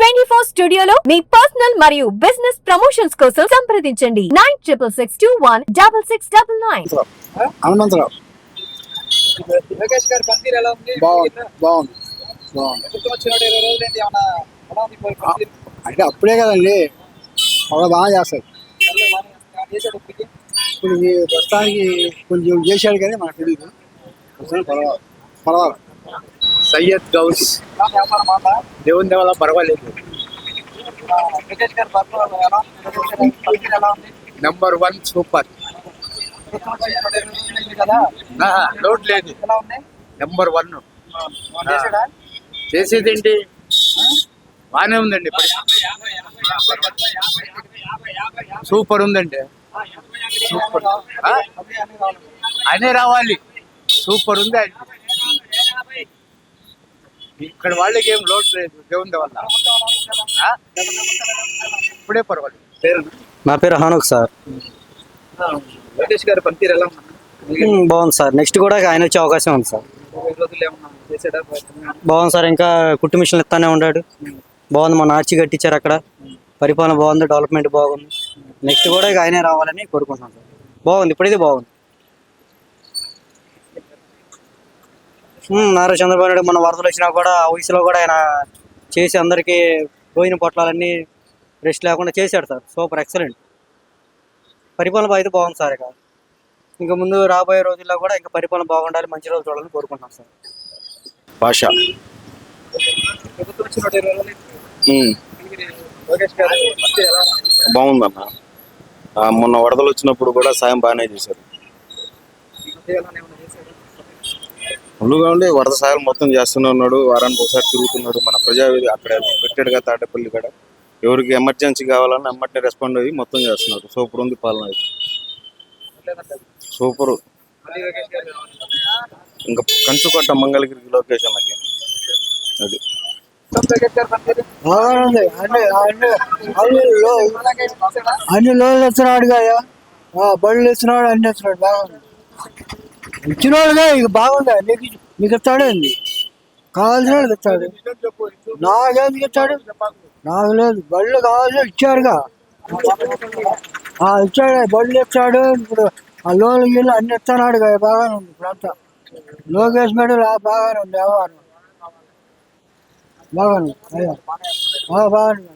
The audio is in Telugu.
వి24 స్టూడియోలో మీ పర్సనల్ మరియు బిజినెస్ ప్రమోషన్స్ కోసం సంప్రదించండి 9662166699. హనుమంతరావు. లోకేష్ గారి పనితీరు ఎలా ఉంది? బాగుంది. వచ్చినట్టు 20 రోజులైంది, ఏమన్నా ఎలా ఉంది పనితీరు? అంటే అప్పుడే కదండి, అలా బాగా చేస్తారు. చేశాడు ఇప్పటికి? ఇప్పుడు ఈ ప్రస్తుతానికి కొంచెం చేశాడు కానీ మనకు తెలియదు. పర్వాలేదు. సయ్యద్ గౌస్ వ్యాపారం మాట దేవుని వల్ల పర్వాలేదు. లోకేష్ గారి పనితీరు ఎలా ఉంది? పనితీరు ఎలా ఉంది? Number 1 super. వచ్చినట్టు 20 రోజులైంది కదా, లోడ్ లేదు. ఎలా ఉంది? నంబర్ 1 చేశాడా? చేసేదేంటి బాగానే ఉందండి. సూపర్ ఉందండి. సూపర్ అనే రావాలి. సూపర్ ఉంది. ఇక్కడ వాళ్ళకి ఏం లోడ్ లేదు దేవుని వల్ల. ఇప్పుడే పర్వాలేదు. నా పేరు హానుక్ సార్. లోకేష్ గారి పనితీరు ఎలా ఉంది? బాగుంది సార్. నెక్స్ట్ కూడా ఆయన వచ్చే అవకాశం ఉంది సార్. 20 రోజులు ఏమన్నా చేశాడా? బాగుంది సార్. ఇంకా కుట్టు మిషన్లు ఇస్తానే ఉన్నాడు. బాగుంది. మన ఆర్చి కట్టించారు అక్కడ. పరిపాలన బాగుంది. డెవలప్మెంట్ బాగుంది. నెక్స్ట్ కూడా ఇక ఆయనే రావాలని కోరుకుంటున్నాం సార్. బాగుంది. ఇప్పుడైతే బాగుంది. నారా చంద్రబాబు నాయుడు మన వరదలు వచ్చినా కూడా ఆ వయసులో కూడా ఆయన చేసి అందరికీ పోయిన పొట్లాలన్నీ రెస్ట్ లేకుండా చేశాడు సార్. Super excellent. పరిపాలన అయితే బాగుంది సార్. ఇక ఇంకా ముందు రాబోయే రోజుల్లో కూడా ఇంకా పరిపాలన బాగుండాలి, మంచి రోజులు చూడాలని కోరుకుంటున్నాం సార్. భాష ప్రభుత్వం వచ్చినట్టు 20 రోజులైంది. లోకేష్ గారి పనితీరు ఎలా ఉంది? బాగుందన్న. మొన్న వరదలు వచ్చినప్పుడు కూడా సాయం బాగానే చేశారు. ఈ మధ్య ఎలా ఏమన్నా చేశాడా? ముందుగా ఉండి వరద సాయం మొత్తం చేస్తూనే ఉన్నాడు. వారానికి ఒకసారి తిరుగుతున్నాడు. మన ప్రజావేది అక్కడ పెట్టాడుగా తాటపల్లి కాడ. ఎవరికి ఎమర్జెన్సీ కావాలన్నా ఎమ్మటే రెస్పాండ్ అయ్యి మొత్తం చేస్తున్నారు. సూపర్ ఉంది పాలన. సూపర్. మళ్ళీ లోకేష్ గారు కావాలి. ఇంకా కంచుకొట్ట మంగళగిరికి లొకేషన్ అది. లోకేష్ గారి పనితీరు బాగానే అన్ని లోన్లు ఇస్తున్నాడు కదా, బళ్ళు ఇస్తున్నాడు, అన్ని ఇస్తున్నాడు. బాగుంది. ఇచ్చినోడుగా ఇక బాగుందా? నీకు ఇస్తాడు అండి, కావాల్సిన వాళ్ళకి ఇస్తాడు. నాకేందుకు ఇస్తాడు? నాకు లేదు. బళ్ళు కావాల్సిన ఇచ్చారుగా, ఇచ్చాడు. బళ్ళు ఇచ్చాడు. ఇప్పుడు ఆ లోన్లు గిళ్ళు అన్ని ఇస్తున్నాడు కదా, బాగానే ఉంది. ఇప్పుడంతా లోకేష్ మేడం బాగానే ఉంది. వ్యవహారం బాగానే ఉంది. బాగానే ఉంది.